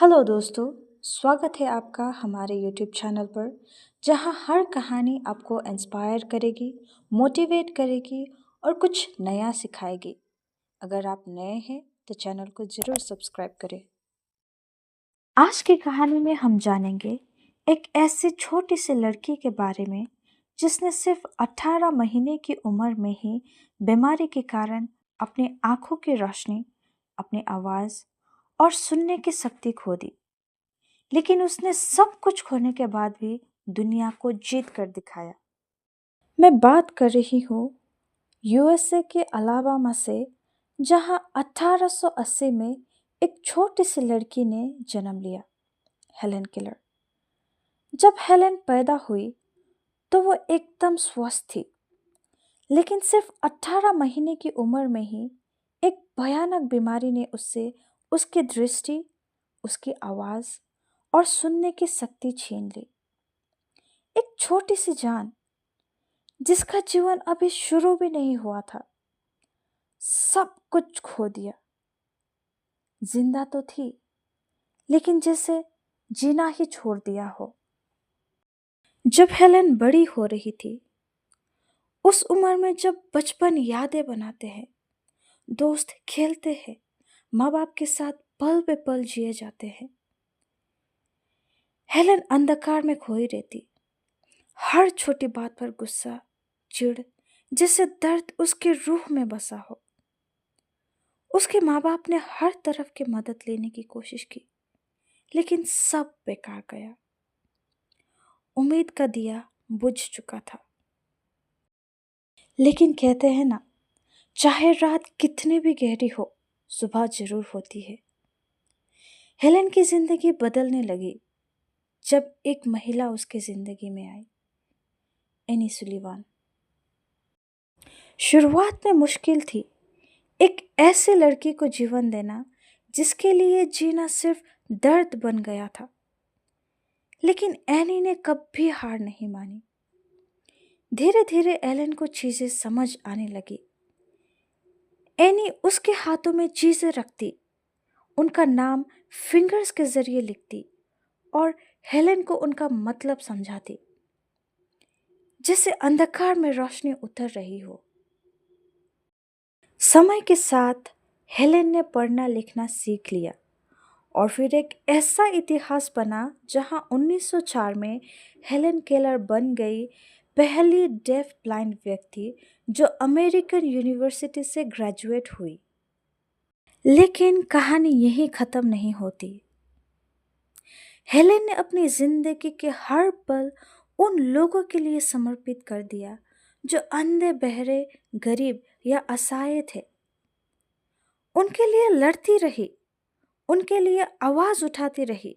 Hello दोस्तों, स्वागत है आपका हमारे यूट्यूब चैनल पर जहां हर कहानी आपको इंस्पायर करेगी, मोटिवेट करेगी और कुछ नया सिखाएगी। अगर आप नए हैं तो चैनल को ज़रूर सब्सक्राइब करें। आज की कहानी में हम जानेंगे एक ऐसी छोटी सी लड़की के बारे में जिसने सिर्फ 18 महीने की उम्र में ही बीमारी के कारण अपनी आंखों की रोशनी, अपनी आवाज़ और सुनने की शक्ति खो दी। लेकिन उसने सब कुछ खोने के बाद भी दुनिया को जीत कर दिखाया। मैं बात कर रही हूँ यूएसए के अलाबामा से, जहाँ 1880 में एक छोटी सी लड़की ने जन्म लिया, हेलन केलर। जब हेलन पैदा हुई तो वो एकदम स्वस्थ थी, लेकिन सिर्फ 18 महीने की उम्र में ही एक भयानक बीमारी ने उससे उसकी दृष्टि, उसकी आवाज़ और सुनने की शक्ति छीन ली। एक छोटी सी जान जिसका जीवन अभी शुरू भी नहीं हुआ था, सब कुछ खो दिया। जिंदा तो थी, लेकिन जैसे जीना ही छोड़ दिया हो। जब हेलेन बड़ी हो रही थी, उस उम्र में जब बचपन यादें बनाते हैं, दोस्त खेलते हैं, माँ बाप के साथ पल पे पल जिए जाते हैं, हेलेन अंधकार में खोई रहती। हर छोटी बात पर गुस्सा, चिढ़, जैसे दर्द उसके रूह में बसा हो। उसके माँ बाप ने हर तरफ की मदद लेने की कोशिश की, लेकिन सब बेकार गया। उम्मीद का दिया बुझ चुका था। लेकिन कहते हैं ना, चाहे रात कितनी भी गहरी हो, सुबह जरूर होती है। हेलेन की जिंदगी बदलने लगी जब एक महिला उसके जिंदगी में आई, एनी सुलिवान। शुरुआत में मुश्किल थी, एक ऐसे लड़की को जीवन देना जिसके लिए जीना सिर्फ दर्द बन गया था। लेकिन एनी ने कभी हार नहीं मानी। धीरे धीरे एलन को चीजें समझ आने लगी। एनी उसके हाथों में चीजें रखती, उनका नाम फिंगर्स के जरिए लिखती और हेलेन को उनका मतलब समझाती, जैसे अंधकार में रोशनी उतर रही हो। समय के साथ हेलेन ने पढ़ना लिखना सीख लिया और फिर एक ऐसा इतिहास बना जहां 1904 में हेलेन केलर बन गई पहली डेफ ब्लाइंड व्यक्ति जो अमेरिकन यूनिवर्सिटी से ग्रेजुएट हुई। लेकिन कहानी यहीं खत्म नहीं होती। हेलेन ने अपनी जिंदगी के हर पल उन लोगों के लिए समर्पित कर दिया जो अंधे, बहरे, गरीब या असहाय थे। उनके लिए लड़ती रही, उनके लिए आवाज उठाती रही।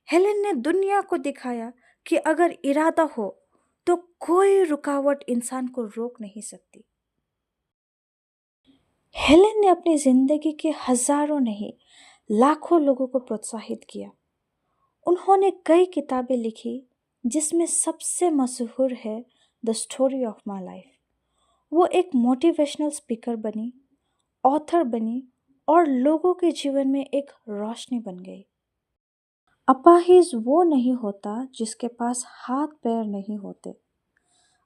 हेलेन ने दुनिया को दिखाया कि अगर इरादा हो तो कोई रुकावट इंसान को रोक नहीं सकती। हेलेन ने अपनी जिंदगी के हजारों नहीं, लाखों लोगों को प्रोत्साहित किया। उन्होंने कई किताबें लिखी, जिसमें सबसे मशहूर है the story of my life. वो एक मोटिवेशनल स्पीकर बनी, ऑथर बनी और लोगों के जीवन में एक रोशनी बन गई। अपाहिज वो नहीं होता जिसके पास हाथ पैर नहीं होते।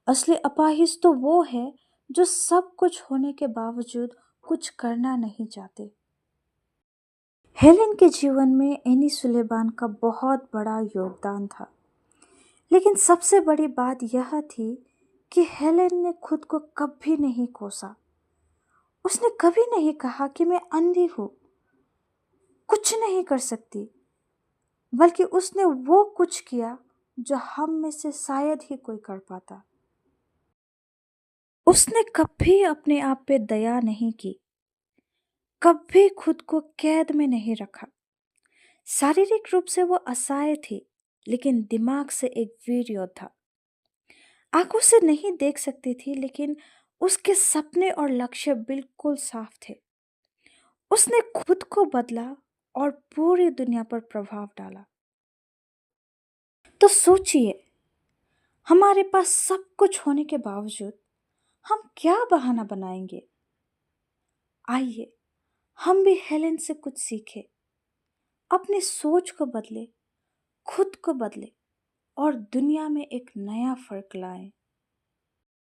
असली अपाहिज तो वो है जो सब कुछ होने के बावजूद कुछ करना नहीं चाहते। हेलेन के जीवन में एनी सुलेबान का बहुत बड़ा योगदान था, लेकिन सबसे बड़ी बात यह थी कि हेलेन ने खुद को कभी नहीं कोसा। उसने कभी नहीं कहा कि मैं अंधी हूं, कुछ नहीं कर सकती, बल्कि उसने वो कुछ किया जो हम में से शायद ही कोई कर पाता। उसने कभी अपने आप पे दया नहीं की, कभी खुद को कैद में नहीं रखा। शारीरिक रूप से वो असहाय थी, लेकिन दिमाग से एक वीर योद्धा। आंखों से नहीं देख सकती थी, लेकिन उसके सपने और लक्ष्य बिल्कुल साफ थे। उसने खुद को बदला और पूरी दुनिया पर प्रभाव डाला। तो सोचिए, हमारे पास सब कुछ होने के बावजूद हम क्या बहाना बनाएंगे? आइए हम भी हेलेन से कुछ सीखें। अपनी सोच को बदले, खुद को बदले और दुनिया में एक नया फर्क लाएं।